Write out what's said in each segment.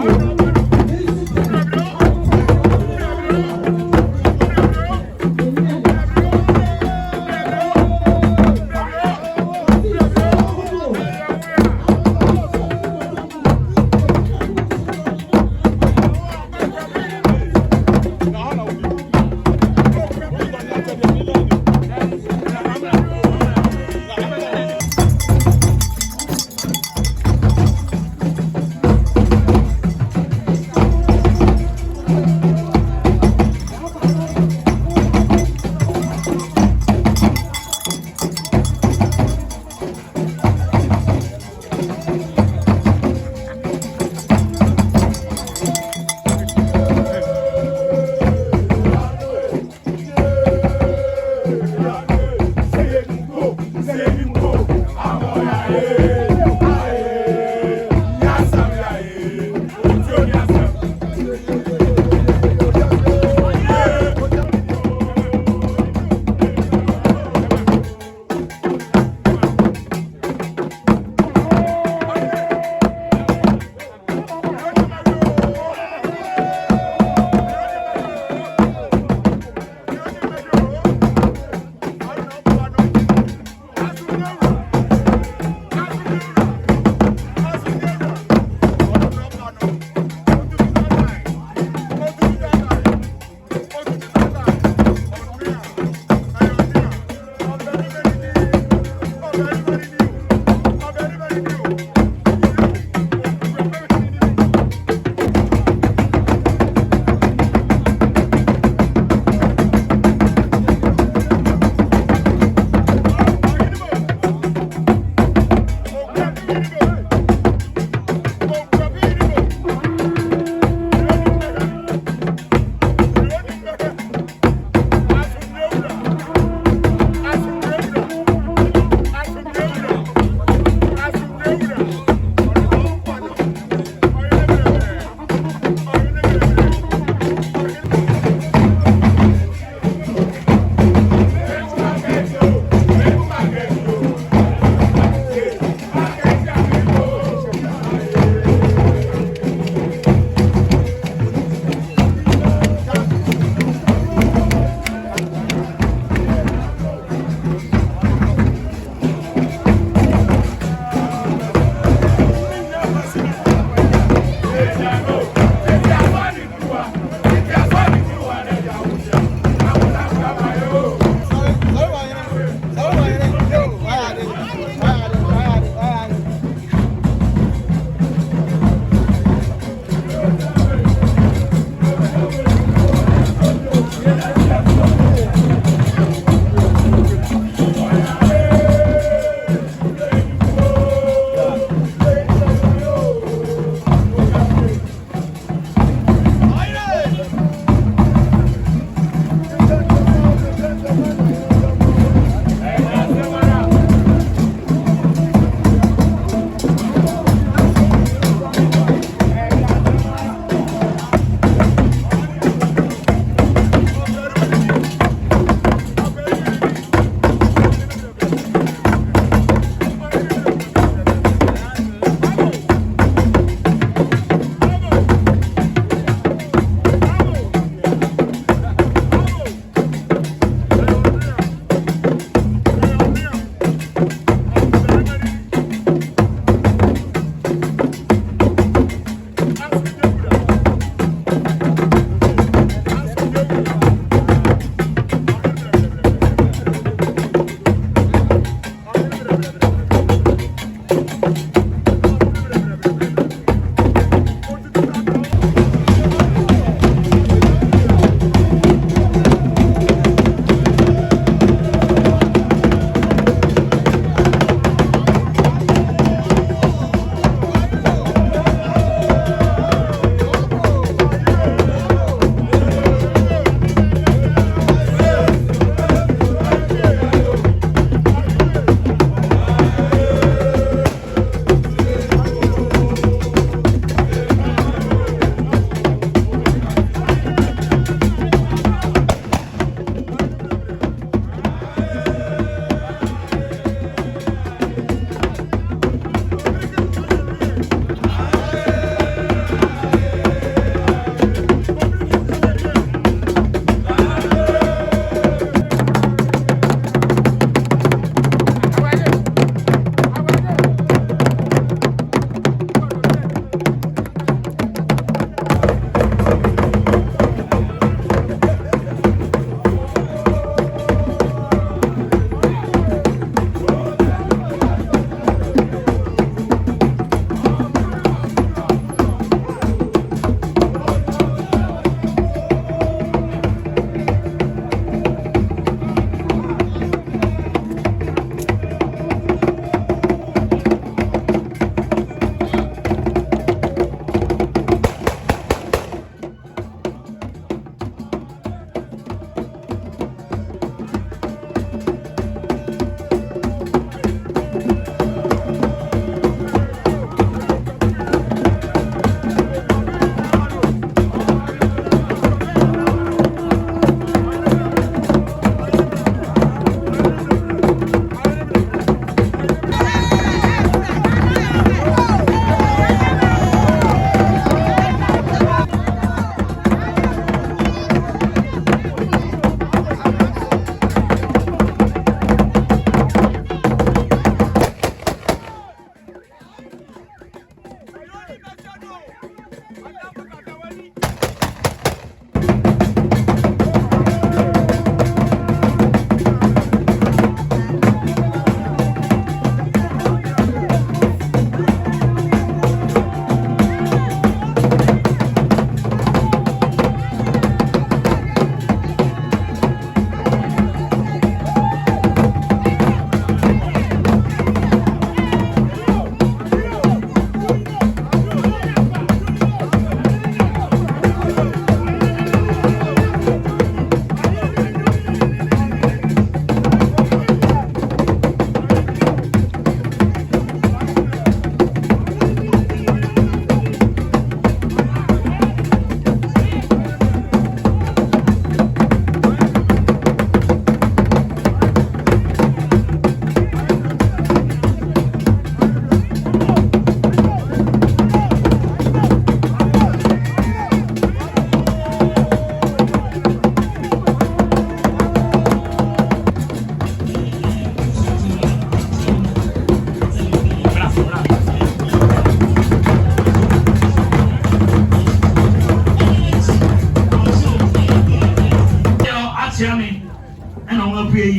Thank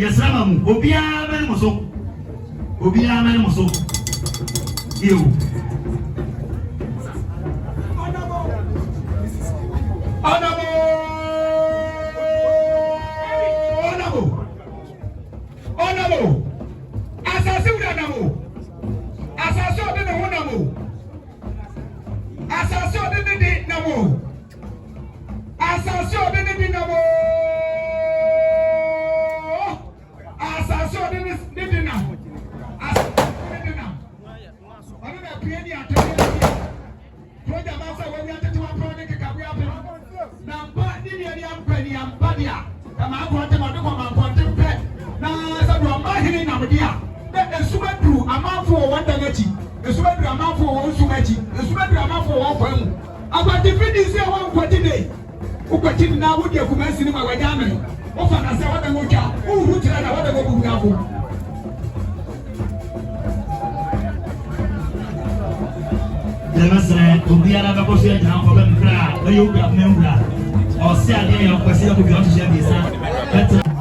yesrama mu obiara men muso obiara men muso you Honorable Assassin Namo Assassin de Namo Assassin de Namo Assassin de Namo Assassin de Namo na wo dia kuma sini ma wada me o fa na se wada mo twa o hu tira na wada mo bu afo Demasre obiara ba ko se jan ko be mbra e yo gba me mbra o se ade yo ko se ko bi o se bi sa bet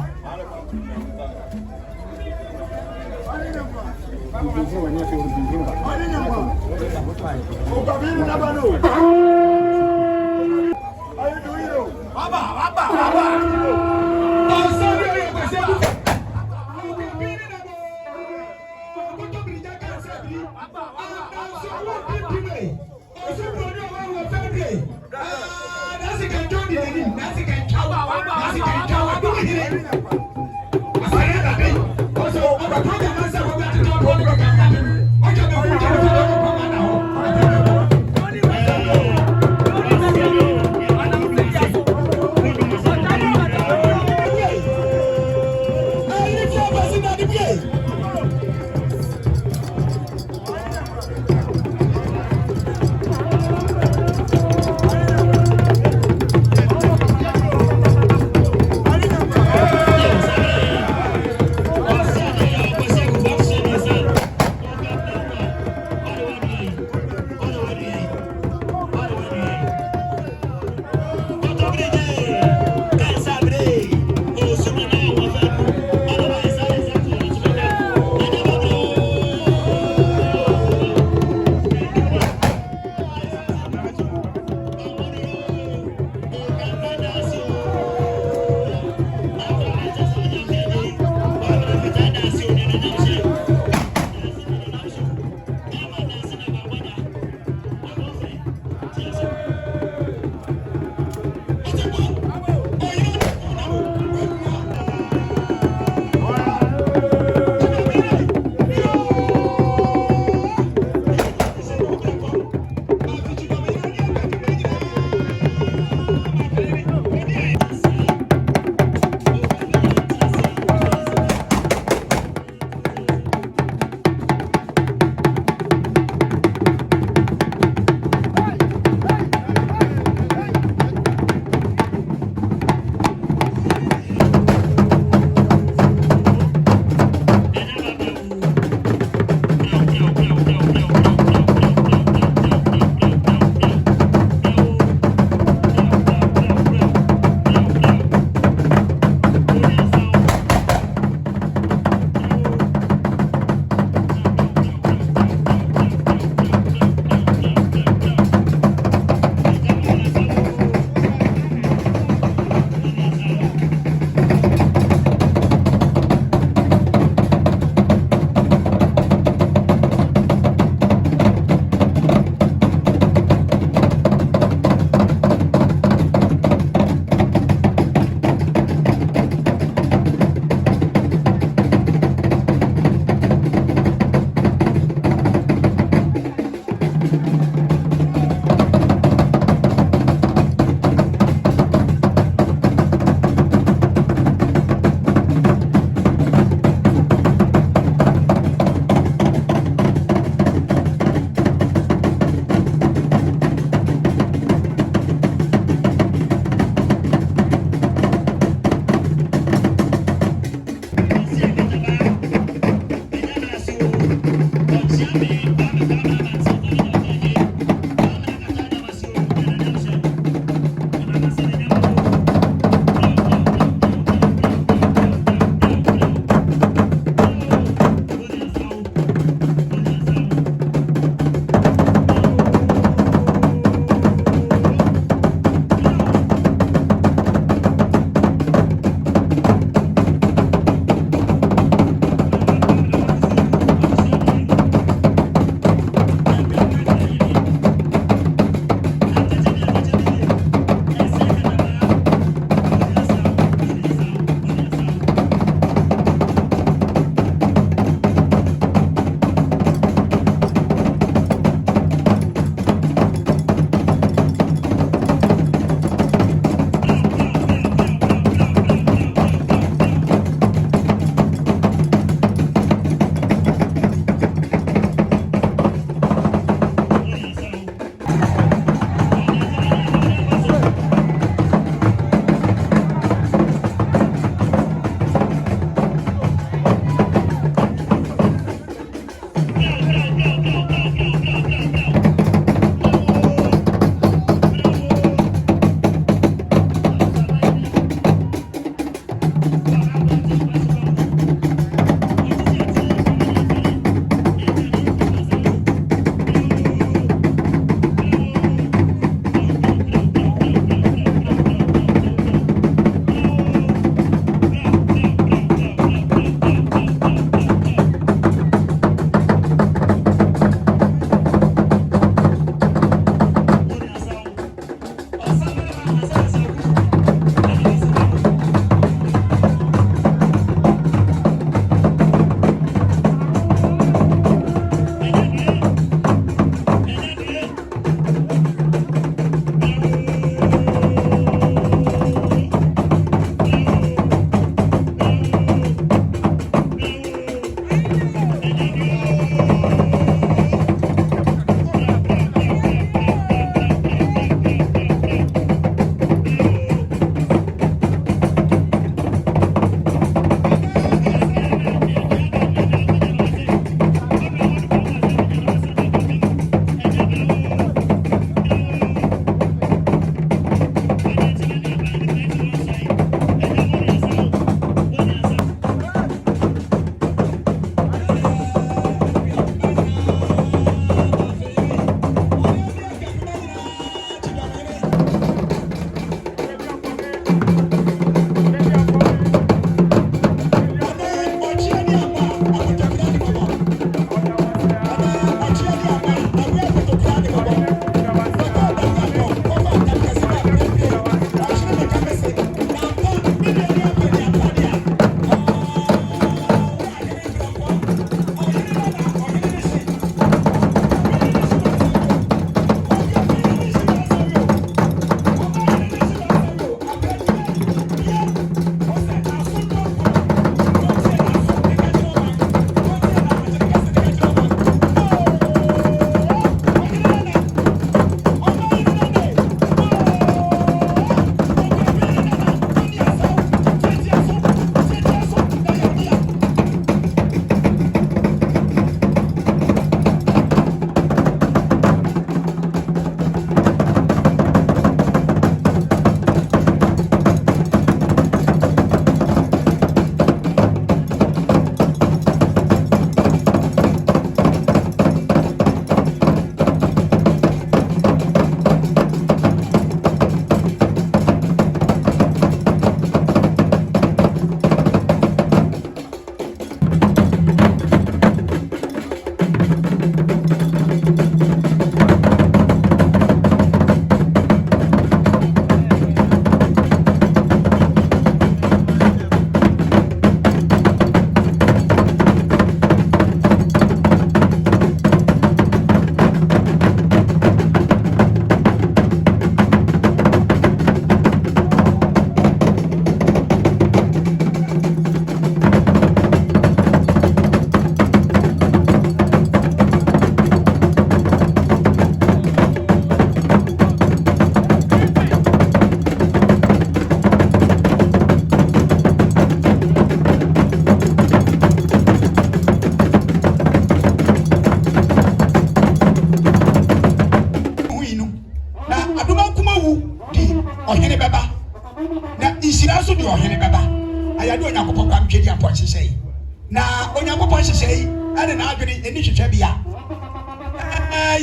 na onyankopon hyehyei ade na adwene eni hwehwe bia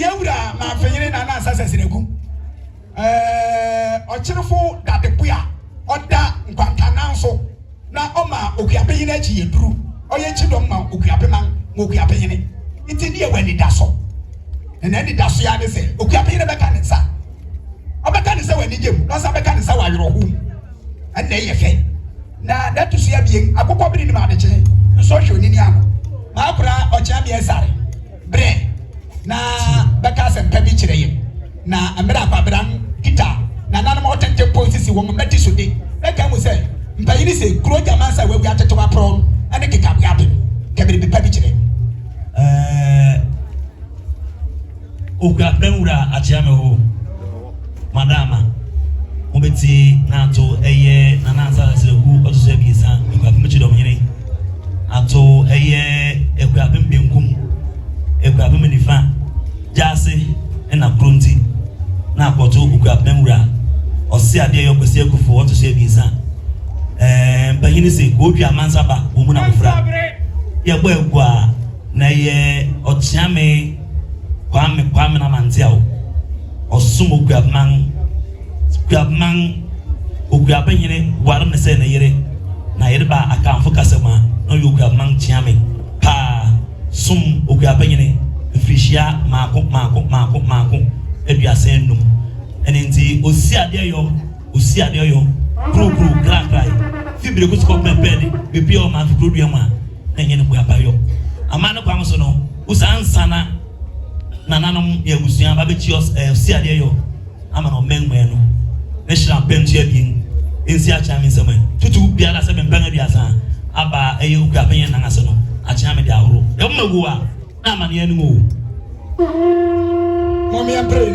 yawura ma afenyere na na asasa siregu ochirefo dadeboa oda nkwantanan so na oma okuapenyene achi yeduru oye chidom ma okuapeman ma okuapenyene itidi e wani daso na ni daso ya de se okuapenyene beka ne nsa obeka ne se wani gem no sa beka ne sa wa yoro hu ande ye fe na datusu ya bien akokọ bi ni ma de che so hwe ni ni am ma akura ocha bi esare bre na beka se mpa bi kire ye na amira kwabran kita na nanom otente posisi wo meti so de beka mu se mpa yini se kuro jamansa wagu atetewa pro ane keka bi ape kebiri bi pa bi kire Oka benura atiame ho madama obeti nato eye nanansa seleku otoso ebiesa ekwa pemchi do nyene ato eye ekwa pembenkum ekwa pemenifa jase na pronti na akoto okwa benura osi ade yo kwesi ekufo otoso ebiesa bahini se ko twa mansa ba wo mu na kofra ye gbo ekwa na ye otiame kwame na mantiao osumo kwabman okuapenyene war ne se na yere ba akamfo kasema no yokwabman tiame pa sum okuapenyene frishia mako eduasen num enenti osi ade yo usi ade yo kru krai fibre ku skop me pede bebi o ma fi produce ma na nye ne bu abayo ama ne kwam so no usansana nananom ye busuan ba be chi usi ade yo ama no menwe no ne shira pentu abin ensi acha mi nsema tutu biara se bemban dia san aba eye ukra penye nan ase no acha me dia ahoro e magu a na ama ne anu o mommy and pray.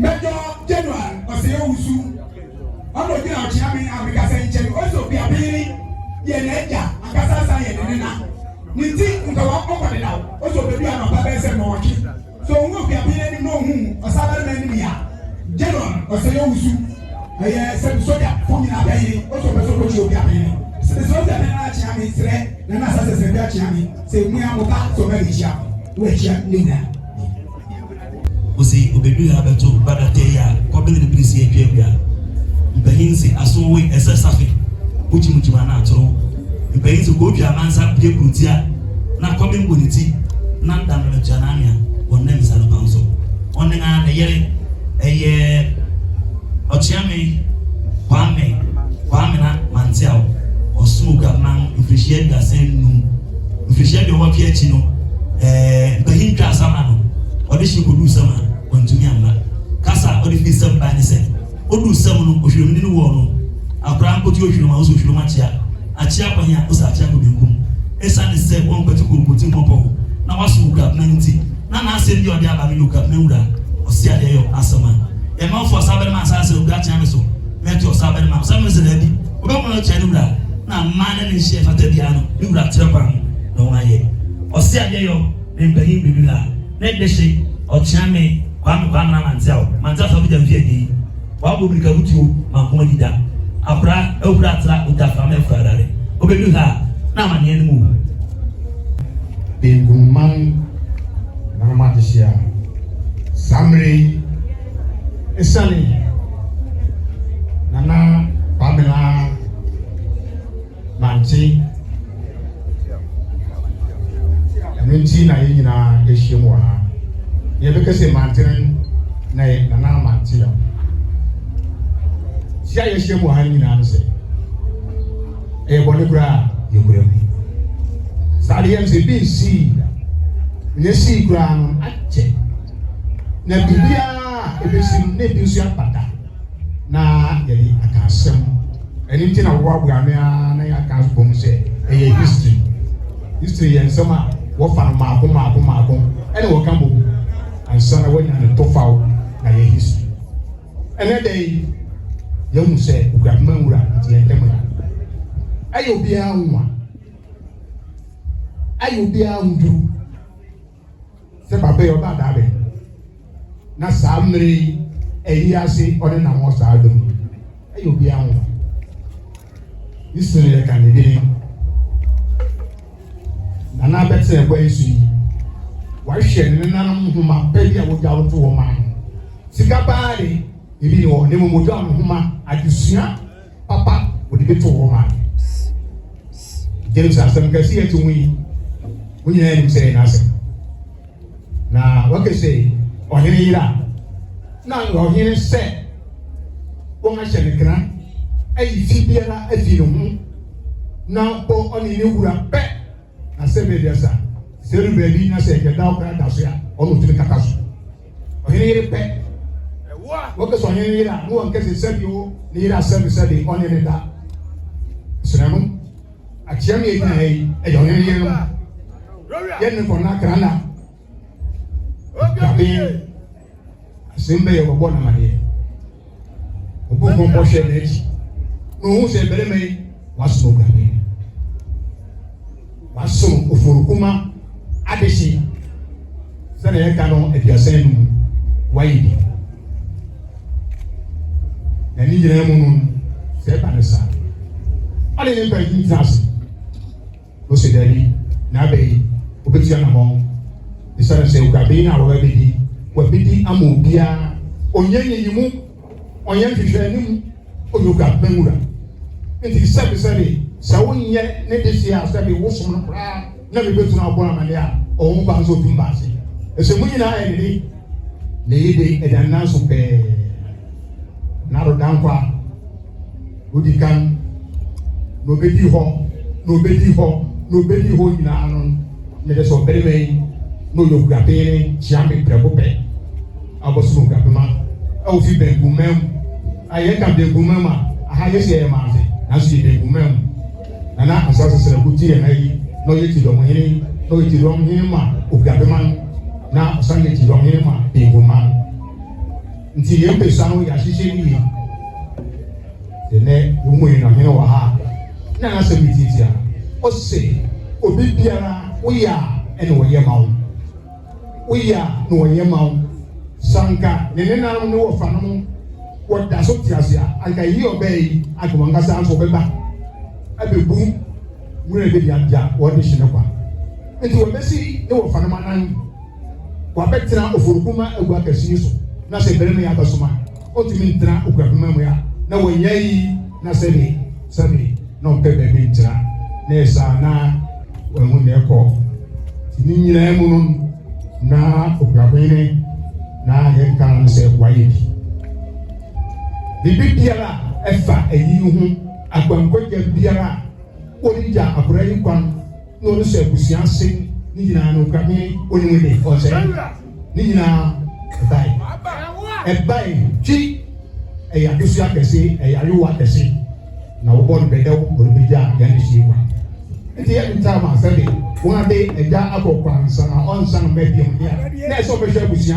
Major General Oseo Usu ọdọ di na ọchịa mi abikasa nkyɛn oso bi abiri yɛ n'agya akasa sa yɛ ne nena ne ti nkawa ɔkɔ deda oso beebi a n'ɔba bɛyɛ sɛ n'ɔwɔtwe so ohun obi abiri anim na ohun ɔsabarima anim ya General Oseo Usu ɛyɛ sɛbi soja fún nyina abɛyiri oso bɛ so kɔkye obi abiri sɛ soja bɛ n'akyia mi srɛ na n'asa sɛ sɛ bi akyia mi sɛ emu ya mo ba so bɛ bi hyia wo akyia ne nyinaa. Osi obedu ya beto badate ya kwabele ne prisi etwabia mbahinsi asowe esesafe mutimutuma na atoro mbahinsi ko otwa mansa bie krutia na kwabele boniti na ndam na janania wonnem sano panso onnga na yere eye ochiame kwame na mantiao osumuga man ifreshie da senu ifreshie de wa pia chi no bahintwa sama no audition ko du sama ontumi amma kasa odi fi sam ba ni se odu sam no ohwirem ni wo no akra nkoti ohwirem aso ohwirem achia kwanya osa achia ko binkum esa ni se won kwati ko nkoti mpopo na waso ukap na nti na asem di odi aba mi ukap na wura osi ade yo asama e ma fo sabere ma asase ukap achia me so meto sabere ma sam se da bi obe mo no chani wura na ma na ni chef atabia no ni wura trepa no wa ye osi ade yo ni mpahin bibila na deshi ochiame kwa na manzao sabu jamfie di wa bobrika wutuo mankoma dida akra ewura tra utafa me fradare obedu ha na mane enu Benguman na matishia Samri Esani Nana Pamela Manti Nunti na yina eshimu yebeke se mantin na nana mantia sia yeshimu nyina no se e boni bra yekure mu sari yem se bi si ne si kura no ache na bibia ebesim ne bi su apata na yeli akasem eni ti na wo abu amia na ya kan bom se e history yen sama wo fa ma ko ene wo kan bo ansana wanya ne tofaw na ye history ene dey yamu se ukratma wura ti entemra ayo bia undu se baba yo ba dabe na samri eyi ase ode na mo sa adom ayo bia unwa history kan ne bi na betse kwa isu wahwe ne nanam homa pɛbi a wogya wo to wo ma sika baare ebi no ne mo dwa no homa adusua papa wodi beto wo ma James asem kasi ya tumi munya ni msere na asem na wakese ohene yira na ohene se wo ma hyɛ ne kra ayi fi biara afi no ho na po oni ne wura pɛ na sebe dia sa seru bebi na se ke dawo kra da so ya ono tumi kaka so ohene yire pɛ wakese ohene yira no wankese sebi o ne yira sebi oni ne da Sinamo, a Chiami, a young yen for Nakrana. Simba of a bonamadi. A book on Bosch. No, say Beleme was no Gabi. Was so Ufurukuma Adeshi. Sana Kano at your same Waidi. And Indian said Panasa. I didn't pay him thousand. No, say Daddy, Nabe, Ubitianamon. The son say Gabina or Babidi, Wabidi Amubia, Onyen Yimu, Onyen Fishanim, Oyuka Bemura. It is 7 so when yet this year, Sabi was on a crowd, never go to our Bonamania, or Banzo Tumbasi. As a winner, lady at an answer pay. Narrow down qua Udikan, nobody home, nobody home in Anon, never so very. No, you grab any jamming prepope. I was so grabman. Oh, if you beg woman, I ain't got the woman. I have a say, man. I see the woman. And I was also a good deal. No, you don't hear, no, you don't hear, man. Who grab a man now, Sunday, you don't hear, man, being woman. Until you pay some way, I see me. The neck, you win on your heart. Now, I say, Mititia. Oh, say, Obibia, we are anyway, amount. We are no yamau Sanka, the Nena no Fanamo, what does Otiasia, I can hear obey, I can understand for Beba. I be boom, we'll be Yanja, what is Shinapa. And to a messy, no Fanaman, Wabetna of Urukuma, a work as usual, Nasa Beremy Abasuma, Otimitra, Ukamamia, no way, Nasemi, Sami, no Pepe Mintra, Nesa, na, when they call. Ninamun. Na Ukraine na Henkan say Waidi. Bibi biara efa eyi hu akwankwaje biara odija akurayi kwan no no say busia se ni nyina no Ukraine onimwe o say ni nyina bai ji eya dusia kese eya yuwa kese na wo bon bedew borobija ya ni siwa enti ya ntama sabe one day eja akokwa nsana onsan medium here na so be hwe busia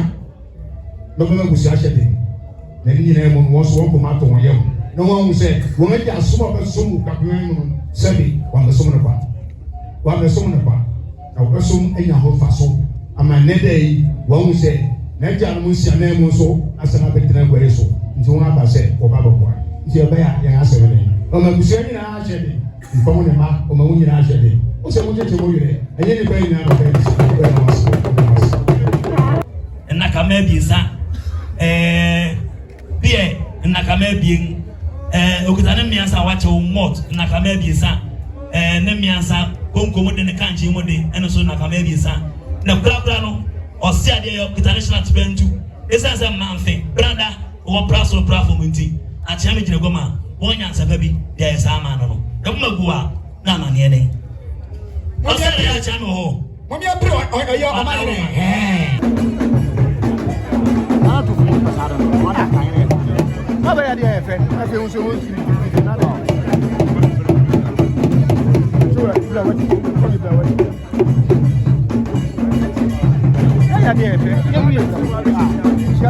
no be busia hyede na ni nyina mu won so won koma to won yam na won hu se won eja asoma be so mu kapwen mu sabe won be so mu na kwa na wo so enya ho fa so ama ne day won hu se na eja no mu sia na mu so asana be tena gwere so nti won aba se wo ba bo nti e ba ya asebe ne o ma busia ni na hyede nkomo ne ma o ma hu nyina hyede o se mo tete mo yire enye ni bayi na no bayi na kama biza bie na kama bien okutane miansa wache o mot na kama biza ne miansa konkomo de ne kanji mo de eno so na kama biza na kura no o se ade yo okutane shlat bentu esa se manfe brother o praso prafo munti atia me gine goma wonya nsaba bi de esa ma no no magua na ma ne ne o se ya cha no ho Mommy, I bro, oyo amane tu fui pasado, no da caer. Ma vai a dire fe, a fe un secondo di na no. Giura, la vedi, come la vedi. Vai a dire fe, che mi sta.